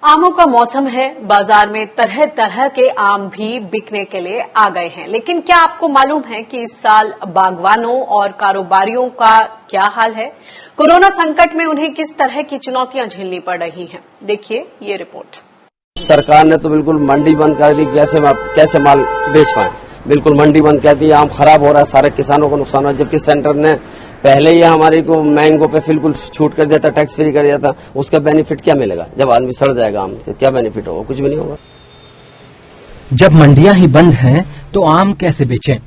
आमों का मौसम है, बाजार में तरह तरह के आम भी बिकने के लिए आ गए हैं। लेकिन क्या आपको मालूम है कि इस साल बागवानों और कारोबारियों का क्या हाल है? कोरोना संकट में उन्हें किस तरह की चुनौतियां झेलनी पड़ रही हैं? देखिए ये रिपोर्ट। सरकार ने तो बिल्कुल मंडी बंद कर दी, कैसे माल बेच पाए। बिल्कुल मंडी बंद कर दी, आम खराब हो रहा है, सारे किसानों को नुकसान हो। जबकि सेंटर ने पहले ही हमारे को मैंगो पे बिल्कुल छूट कर दिया था, टैक्स फ्री कर दिया था। उसका बेनिफिट क्या मिलेगा? जब आदमी सड़ जाएगा आम तो क्या बेनिफिट होगा? कुछ भी नहीं होगा। जब मंडियां ही बंद हैं तो आम कैसे बेचें?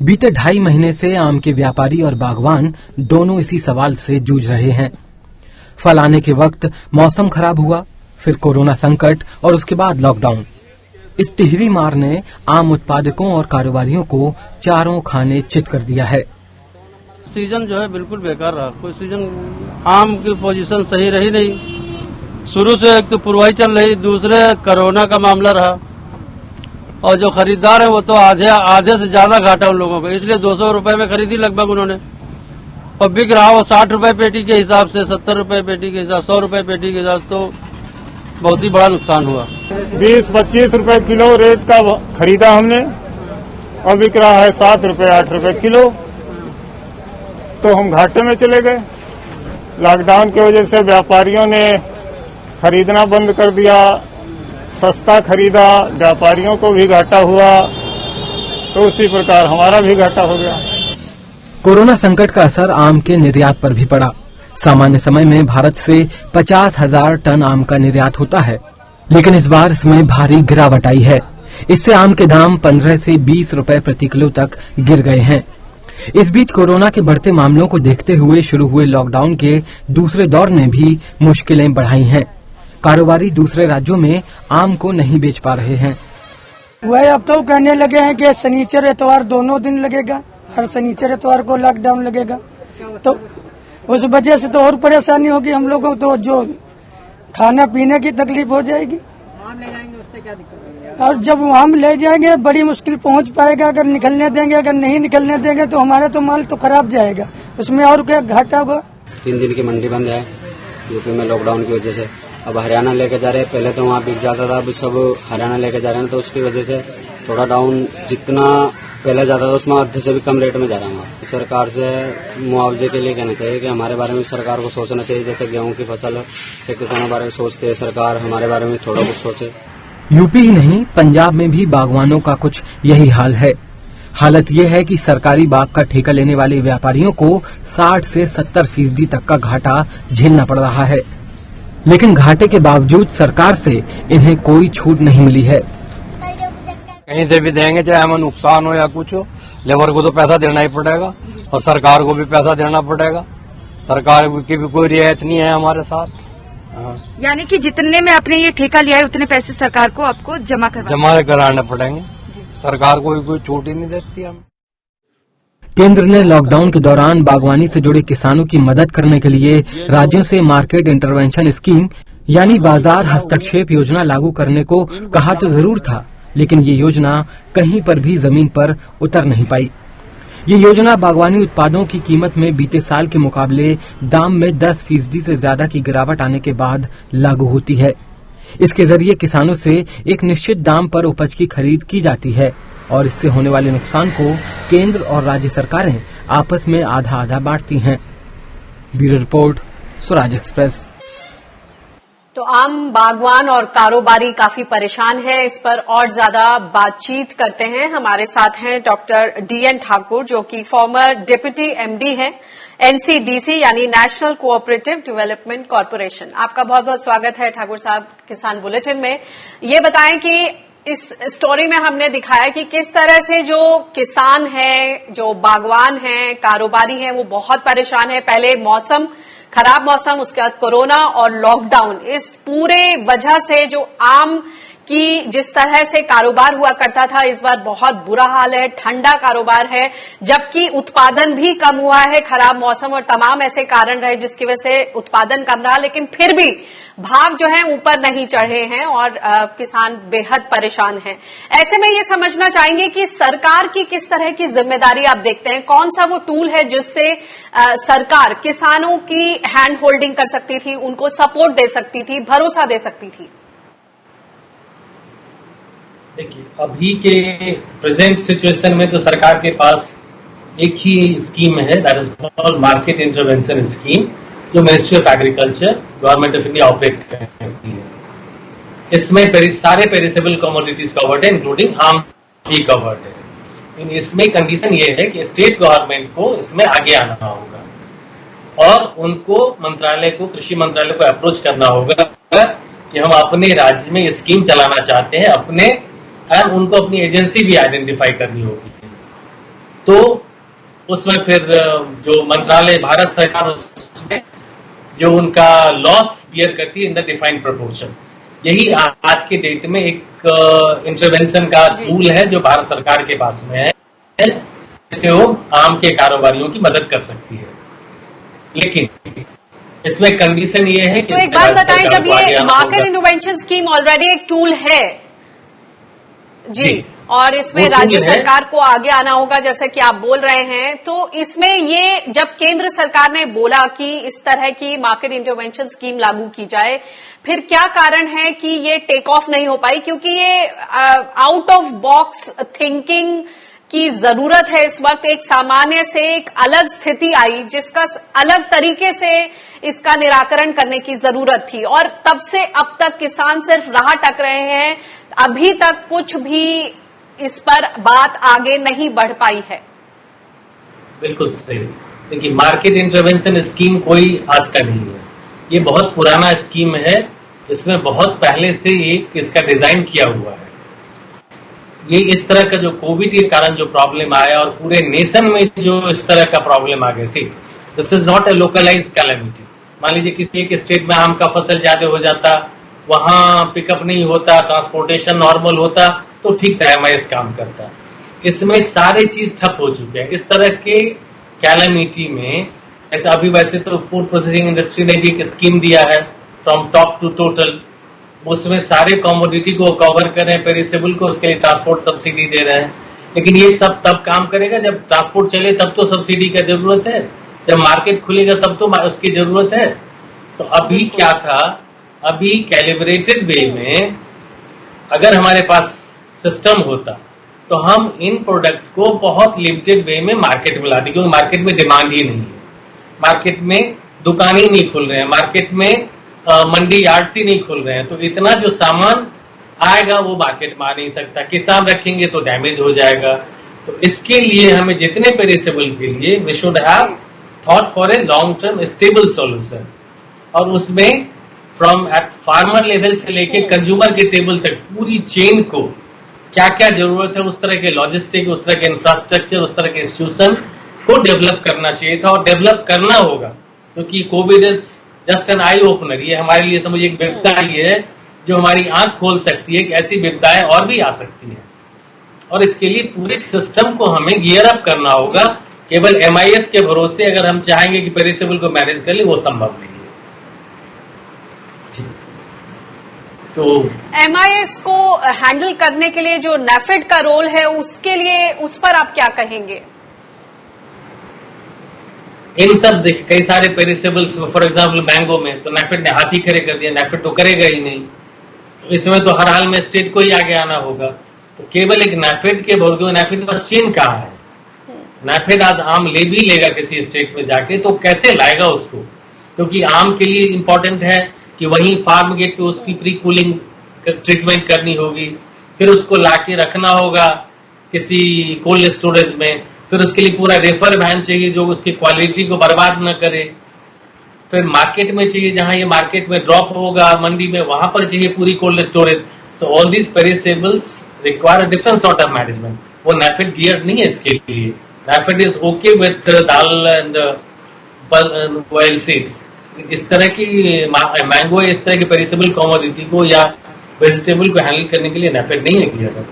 बीते 2.5 महीने से आम के व्यापारी और बागवान दोनों इसी सवाल से जूझ रहे हैं। फल आने के वक्त मौसम खराब हुआ, फिर कोरोना संकट और उसके बाद लॉकडाउन। इस तिहरी मार ने आम उत्पादकों और कारोबारियों को चारों खाने चित कर दिया है। सीजन जो है बिल्कुल बेकार रहा। कोई सीजन आम की पोजीशन सही रही नहीं। शुरू से एक तो पुरवाई चल रही, दूसरे कोरोना का मामला रहा और जो खरीदार है वो तो आधे से ज्यादा घाटा उन लोगों को। इसलिए 200 रुपए में खरीदी लगभग उन्होंने, और बिक रहा वो 60 रुपए पेटी के हिसाब से, 70 रुपए पेटी के हिसाब, 100 रुपए पेटी के हिसाब। तो बहुत ही बड़ा नुकसान हुआ। 20-25 रुपए किलो रेट का खरीदा हमने और बिक रहा है 7 रुपए 8 रुपए किलो। तो हम घाटे में चले गए। लॉकडाउन की वजह से व्यापारियों ने खरीदना बंद कर दिया, सस्ता खरीदा, व्यापारियों को भी घाटा हुआ, तो उसी प्रकार हमारा भी घाटा हो गया। कोरोना संकट का असर आम के निर्यात पर भी पड़ा। सामान्य समय में भारत से 50,000 टन आम का निर्यात होता है, लेकिन इस बार इसमें भारी गिरावट आई है। इससे आम के दाम 15 से 20 रुपए प्रति किलो तक गिर गए हैं। इस बीच कोरोना के बढ़ते मामलों को देखते हुए शुरू हुए लॉकडाउन के दूसरे दौर ने भी मुश्किलें बढ़ाई हैं। कारोबारी दूसरे राज्यों में आम को नहीं बेच पा रहे हैं। वह अब तो कहने लगे हैं कि शनिचर इतवार दोनों दिन लगेगा, हर शनिचर इतवार को लॉकडाउन लगेगा। तो उस वजह से तो और परेशानी होगी हम लोगों को, तो जो खाना पीने की तकलीफ हो जाएगी। आम ले जाएंगे उससे क्या दिक्कत होगी? और जब आम ले जाएंगे बड़ी मुश्किल पहुंच पाएगा। अगर निकलने देंगे, अगर नहीं निकलने देंगे तो हमारा तो माल तो खराब जाएगा, उसमें और क्या घाटा होगा। 3 दिन की मंडी बंद है यूपी में लॉकडाउन की वजह से। अब हरियाणा लेके जा रहे हैं, पहले तो वहाँ बिक जाता था, अभी सब हरियाणा लेके जा रहे हैं, तो उसकी वजह से थोड़ा डाउन, जितना पहले जाता था उसमें आधे से भी कम रेट में जा रहा है। सरकार से मुआवजे के लिए कहना चाहिए कि हमारे बारे में सरकार को सोचना चाहिए। जैसे गेहूं की फसल के किसानों के बारे में सोचते हैं, सरकार हमारे बारे में थोड़ा कुछ सोचे। यूपी ही नहीं, पंजाब में भी बागवानों का कुछ यही हाल है। हालत ये है कि सरकारी बाग का ठेका लेने वाले व्यापारियों को 60 से 70% तक का घाटा झेलना पड़ रहा है, लेकिन घाटे के बावजूद सरकार से इन्हें कोई छूट नहीं मिली है। कहीं से भी देंगे, चाहे हमें नुकसान हो या कुछ हो, लेबर को तो पैसा देना ही पड़ेगा और सरकार को भी पैसा देना पड़ेगा। सरकार की भी कोई रियायत नहीं है हमारे साथ। यानी कि जितने में आपने ये ठेका लिया है उतने पैसे सरकार को आपको जमा कराने पड़ेंगे। सरकार कोई छूट ही नहीं देती हमें। केंद्र ने लॉकडाउन के दौरान बागवानी से जुड़े किसानों की मदद करने के लिए राज्यों से मार्केट इंटरवेंशन स्कीम यानी बाजार हस्तक्षेप योजना लागू करने को कहा तो जरूर था, लेकिन ये योजना कहीं पर भी जमीन पर उतर नहीं पाई। ये योजना बागवानी उत्पादों की कीमत में बीते साल के मुकाबले दाम में 10% से ज्यादा की गिरावट आने के बाद लागू होती है। इसके जरिए किसानों से एक निश्चित दाम पर उपज की खरीद की जाती है और इससे होने वाले नुकसान को केंद्र और राज्य सरकारें आपस में आधा आधा बांटती हैं। Bureau report, Swaraj express. तो आम बागवान और कारोबारी काफी परेशान है। इस पर और ज्यादा बातचीत करते हैं। हमारे साथ हैं डॉक्टर DN ठाकुर, जो कि फॉर्मर डिप्टी MD हैं NCDC यानी नेशनल कोऑपरेटिव डेवलपमेंट कॉर्पोरेशन। आपका बहुत बहुत स्वागत है ठाकुर साहब किसान बुलेटिन में। ये बताएं कि इस स्टोरी में हमने दिखाया कि किस तरह से जो किसान है, जो बागवान है, कारोबारी है, वो बहुत परेशान है। पहले खराब मौसम, उसके बाद कोरोना और लॉकडाउन, इस पूरे वजह से जो आम कि जिस तरह से कारोबार हुआ करता था इस बार बहुत बुरा हाल है, ठंडा कारोबार है, जबकि उत्पादन भी कम हुआ है, खराब मौसम और तमाम ऐसे कारण रहे जिसकी वजह से उत्पादन कम रहा, लेकिन फिर भी भाव जो है ऊपर नहीं चढ़े हैं और किसान बेहद परेशान हैं। ऐसे में ये समझना चाहेंगे कि सरकार की किस तरह की जिम्मेदारी आप देखते हैं, कौन सा वो टूल है जिससे सरकार किसानों की हैंड होल्डिंग कर सकती थी, उनको सपोर्ट दे सकती थी, भरोसा दे सकती थी? देखिए, अभी के प्रेजेंट सिचुएशन में तो सरकार के पास एक ही स्कीम है, that is called market intervention scheme, जो ministry of agriculture government of India operate करती है। इसमें सारे पेरिसेबल कमोडिटीज कवर्ड है, इंक्लूडिंग आम भी कवर्ड है। इसमें कंडीशन ये है कि स्टेट गवर्नमेंट को इसमें आगे आना होगा और उनको मंत्रालय को, कृषि मंत्रालय को अप्रोच करना होगा कि हम अपने राज्य में स्कीम चलाना चाहते हैं, अपने उनको अपनी एजेंसी भी आइडेंटिफाई करनी होगी। तो उसमें फिर जो मंत्रालय, भारत सरकार, उसमें जो उनका लॉस बियर करती है इन द डिफाइंड प्रोपोर्शन, यही आज के डेट में एक इंटरवेंशन का टूल है जो भारत सरकार के पास में है, जिससे वो आम के कारोबारियों की मदद कर सकती है। लेकिन इसमें कंडीशन ये है कि तो एक बात बताएं, जब ये मार्केट इंटरवेंशन स्कीम ऑलरेडी एक टूल है जी, और इसमें राज्य सरकार को आगे आना होगा जैसे कि आप बोल रहे हैं, तो इसमें ये जब केंद्र सरकार ने बोला कि इस तरह की मार्केट इंटरवेंशन स्कीम लागू की जाए, फिर क्या कारण है कि ये टेक ऑफ नहीं हो पाई? क्योंकि ये आउट ऑफ बॉक्स थिंकिंग की जरूरत है इस वक्त, एक सामान्य से एक अलग स्थिति आई जिसका अलग तरीके से इसका निराकरण करने की जरूरत थी, और तब से अब तक किसान सिर्फ राह टक रहे हैं, अभी तक कुछ भी इस पर बात आगे नहीं बढ़ पाई है। बिल्कुल सही। देखिए, मार्केट इंटरवेंशन स्कीम कोई आज का नहीं है, ये बहुत पुराना स्कीम है, इसमें बहुत पहले से एक इसका डिजाइन किया हुआ है। ये इस तरह का जो कोविड के कारण जो प्रॉब्लम आया और पूरे नेशन में जो इस तरह का प्रॉब्लम आ गया, see this is not a localized calamity. मान लीजिए किसी एक स्टेट में आम का फसल ज्यादा हो जाता, वहां पिकअप नहीं होता, ट्रांसपोर्टेशन नॉर्मल होता, तो ठीक था, एमआईएस काम करता। इसमें सारे चीज ठप हो चुके हैं। इस तरह के कैलेमिटी में ऐसा अभी वैसे तो फूड प्रोसेसिंग इंडस्ट्री ने भी एक स्कीम दिया है, फ्रॉम टॉप टू टोटल, उसमें सारे कमोडिटी को कवर कर रहे हैं, पेरिसेबल को उसके लिए ट्रांसपोर्ट सब्सिडी दे रहे हैं। लेकिन ये सब तब काम करेगा जब ट्रांसपोर्ट चले, तब तो सब्सिडी का जरूरत है, जब मार्केट खुलेगा तब तो उसकी जरूरत है। तो अभी क्या था, अभी कैलिब्रेटेड वे में अगर हमारे पास सिस्टम होता तो हम इन प्रोडक्ट को बहुत लिमिटेड वे में मार्केट में लाते, क्योंकि मार्केट में डिमांड ही नहीं है, मार्केट में दुकानें ही नहीं खुल रहे हैं, मार्केट में मंडी यार्ड्स ही नहीं खुल रहे हैं, तो इतना जो सामान आएगा वो मार्केट में आ नहीं सकता, किसान रखेंगे तो डैमेज हो जाएगा। तो इसके लिए हमें जितने पेरिसेबल के लिए we should have thought for a long term stable solution, और उसमें फ्रॉम एट फार्मर लेवल से लेके कंज्यूमर के टेबल तक पूरी चेन को क्या क्या जरूरत है, उस तरह के लॉजिस्टिक, उस तरह के इंफ्रास्ट्रक्चर, उस तरह के इंस्टीट्यूशन को डेवलप करना चाहिए था और डेवलप करना होगा, क्योंकि Covid is just an eye opener. ये हमारे लिए समझ एक विपदा ही है जो हमारी आंख खोल सकती है कि ऐसी विपदाएं और भी आ सकती हैं, और इसके लिए पूरे सिस्टम को हमें गियर अप करना होगा। केवल एमआईएस के भरोसे अगर हम चाहेंगे कि पेरिसेबल को मैनेज कर ले, वो संभव नहीं है। तो एमआईएस को हैंडल करने के लिए जो नेफेड का रोल है, उसके लिए उस पर आप क्या कहेंगे? इन सब कई सारे पेरिसेबल्स, फॉर एग्जांपल मैंगो में तो नेफेड ने हाथ ही खड़े कर दिया, नेफेड तो करेगा ही नहीं, तो इसमें तो हर हाल में स्टेट को ही आगे आना होगा। तो केवल एक नेफेड के भरोसे, नेफेड का चेन कहाँ है? नेफेड आज आम ले भी लेगा किसी स्टेट में जाके, तो कैसे लाएगा उसको? क्योंकि आम के लिए इंपॉर्टेंट है कि वहीं फार्म गेट पे उसकी प्री कूलिंग ट्रीटमेंट करनी होगी, फिर उसको लाके रखना होगा किसी कोल्ड स्टोरेज में, फिर उसके लिए पूरा रेफर वैन चाहिए जो उसकी क्वालिटी को बर्बाद न करे, फिर मार्केट में चाहिए, जहां ये मार्केट में ड्रॉप होगा मंडी में, वहां पर चाहिए पूरी cold storage. So all these perishables require a different sort of management. वो नेफेड गियर नहीं है इसके लिए। NAFED is okay with dal and boiled seeds. इस तरह की मैंगो, इस तरह की पेरिसेबल कमोडिटी को या वेजिटेबल को हैंडल करने के लिए नेफेड नहीं है किया था,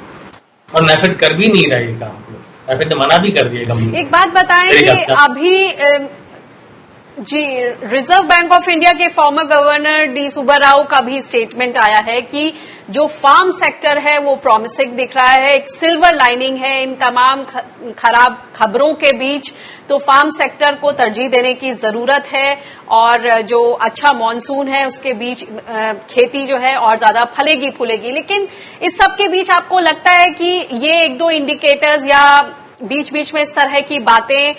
और नेफेड कर भी नहीं रहा ये काम। नेफेड ने मना भी कर दिया कंपनी। एक बात बताएं कि अभी जी रिजर्व बैंक ऑफ इंडिया के फॉर्मर गवर्नर डी सुब्बाराव का भी स्टेटमेंट आया है कि जो फार्म सेक्टर है वो प्रॉमिसिंग दिख रहा है, एक सिल्वर लाइनिंग है इन तमाम खराब खबरों के बीच, तो फार्म सेक्टर को तरजीह देने की जरूरत है और जो अच्छा मॉनसून है उसके बीच खेती जो है और ज्यादा फलेगी फूलेगी। लेकिन इस सब के बीच आपको लगता है कि ये एक दो इंडिकेटर्स या बीच बीच में इस तरह की बातें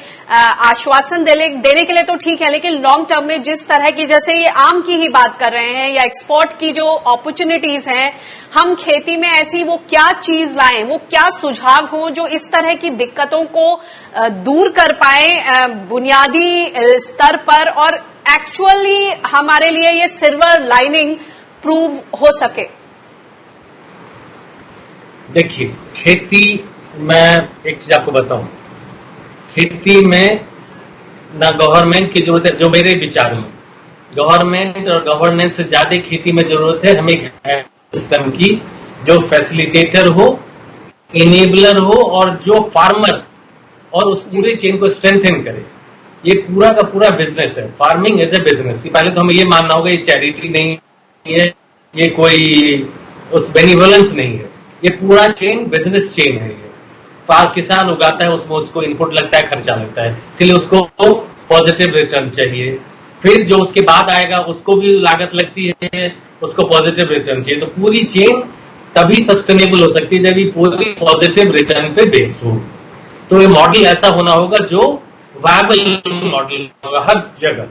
आश्वासन देने के लिए तो ठीक है, लेकिन लॉन्ग टर्म में जिस तरह की, जैसे ये आम की ही बात कर रहे हैं या एक्सपोर्ट की जो अपॉर्चुनिटीज हैं, हम खेती में ऐसी वो क्या चीज लाएं, वो क्या सुझाव हो जो इस तरह की दिक्कतों को दूर कर पाए बुनियादी स्तर पर और एक्चुअली हमारे लिए ये सिल्वर लाइनिंग प्रूव हो सके। देखिए, खेती, मैं एक चीज आपको बताऊं, खेती में ना गवर्नमेंट की जरूरत है, जो मेरे विचार में गवर्नमेंट और गवर्नेंस से ज्यादा खेती में जरूरत है हमें एक सिस्टम की जो फैसिलिटेटर हो, इनेबलर हो और जो फार्मर और उस पूरे चेन को स्ट्रेंथन करे। ये पूरा का पूरा बिजनेस है, फार्मिंग एज ए बिजनेस। पहले तो हमें ये मानना होगा ये चैरिटी नहीं है, ये कोई उस बेनिवोलेंस नहीं है, ये पूरा चेन बिजनेस चेन है। किसान उगाता है, उसमें उसको इनपुट लगता है, खर्चा लगता है, इसलिए उसको पॉजिटिव रिटर्न चाहिए। फिर जो उसके बाद आएगा उसको भी लागत लगती है, उसको पॉजिटिव रिटर्न चाहिए। तो पूरी चेन तभी सस्टेनेबल हो सकती है जब ये पूरी पॉजिटिव रिटर्न पे बेस्ड हो। तो ये मॉडल ऐसा होना होगा जो वायबल मॉडल होगा हर जगह।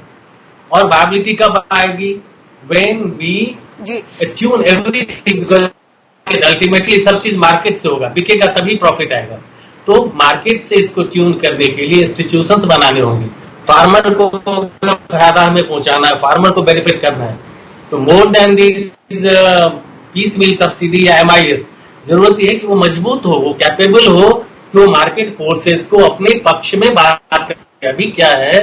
और वायबिलिटी कब आएगी? When we tune everything, ultimately सब चीज मार्केट से होगा, बिकेगा तभी प्रॉफिट आएगा। तो मार्केट से इसको ट्यून करने के लिए इंस्टीट्यूशंस बनाने होंगे, फार्मर को फायदा हमें पहुंचाना है, फार्मर को बेनिफिट करना है। तो more than this piecemeal subsidy या MIS, जरूरत यह है कि वो मजबूत हो, वो कैपेबल हो कि वो मार्केट फोर्सेस को अपने पक्ष में बात करे। अभी क्या है,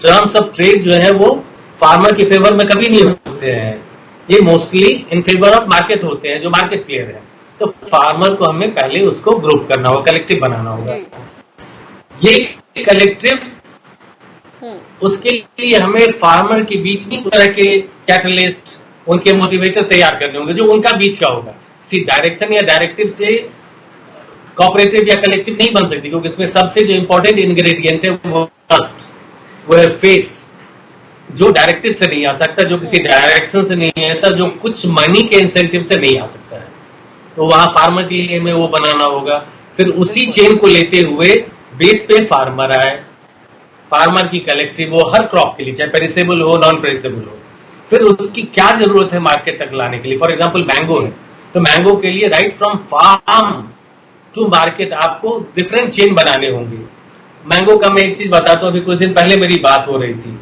टर्म्स ऑफ ट्रेड जो है वो फार्मर के फेवर में कभी नहीं होते हैं, ये mostly in favour of market होते हैं, जो मार्केट प्लेयर है। तो फार्मर को हमें पहले उसको ग्रुप करना होगा, कलेक्टिव बनाना होगा। ये कलेक्टिव, उसके लिए हमें फार्मर के बीच में तरह के कैटलिस्ट, उनके मोटिवेटर तैयार करने होंगे जो उनका बीच का होगा। डायरेक्शन या डायरेक्टिव से कोऑपरेटिव या कलेक्टिव नहीं बन सकती, क्योंकि इसमें सबसे जो इंपॉर्टेंट इंग्रेडिएंट है वो ट्रस्ट, वो है फेथ, जो डायरेक्टिव से नहीं आ सकता, जो किसी डायरेक्शन से नहीं आता, जो कुछ मनी के इंसेंटिव से नहीं आ सकता है। तो वहां फार्मर के लिए हमें वो बनाना होगा। फिर उसी चेन को लेते हुए बेस पे फार्मर आए, फार्मर की कलेक्टिव हो हर क्रॉप के लिए, चाहे पेरिसेबल हो नॉन पेरिसेबल हो। फिर उसकी क्या जरूरत है मार्केट तक लाने के लिए। फॉर एग्जाम्पल मैंगो है, तो मैंगो के लिए right from farm to market आपको डिफरेंट चेन बनाने होंगे। मैंगो का मैं एक चीज बताता हूँ, अभी कुछ दिन पहले मेरी बात हो रही थी,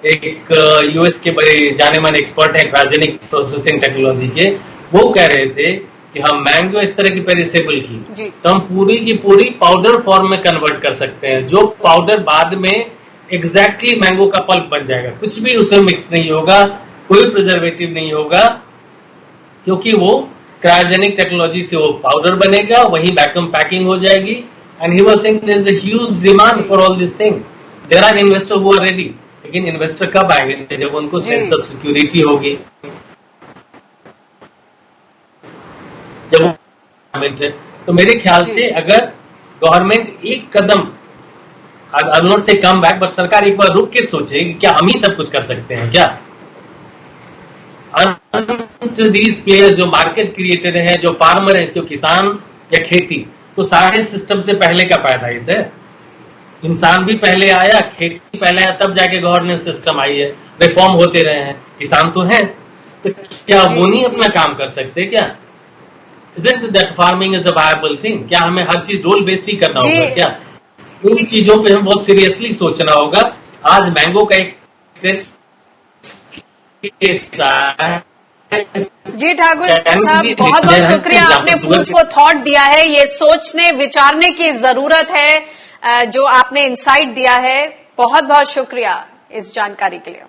एक US के बड़े जाने माने एक्सपर्ट है क्रायोजेनिक प्रोसेसिंग टेक्नोलॉजी के, वो कह रहे थे कि हम मैंगो इस तरह की पेरिसेबल की तो हम पूरी की पूरी पाउडर फॉर्म में कन्वर्ट कर सकते हैं, जो पाउडर बाद में एग्जैक्टली मैंगो का पल्प बन जाएगा, कुछ भी उसमें मिक्स नहीं होगा, कोई प्रिजर्वेटिव नहीं होगा, क्योंकि वो क्रायोजेनिक टेक्नोलॉजी से वो पाउडर बनेगा, वही वैक्यूम पैकिंग हो जाएगी। And he was saying there is a huge demand for all this thing, there are investor who are ready. लेकिन इन्वेस्टर कब आएंगे? जब उनको सेंस ऑफ सिक्योरिटी होगी, जब तो मेरे ख्याल से अगर गवर्नमेंट एक कदम, आई विल नॉट से कम बैक, बट सरकार एक बार रुक के सोचे कि क्या हम ही सब कुछ कर सकते हैं क्या? दीज प्लेयर्स जो मार्केट क्रिएटेड है, जो फार्मर है, जो किसान या खेती, तो सारे सिस्टम से पहले का पैदाइश है। इंसान भी पहले आया, खेती पहले आया, तब जाके गवर्नेंस सिस्टम आई है, रिफॉर्म होते रहे हैं। किसान तो है, तो क्या वो नहीं अपना काम कर सकते क्या? Isn't that farming is a viable thing? क्या हमें हर चीज रोल बेस्ड ही करना होगा क्या? इन चीजों पे हम बहुत सीरियसली सोचना होगा। आज मैंगो का एक टेस्ट जी ठाकुर साहब, बहुत बहुत शुक्रिया, आपने फूड फॉर थॉट दिया है, ये सोचने विचारने की जरूरत है जो आपने इंसाइट दिया है। बहुत बहुत शुक्रिया इस जानकारी के लिए।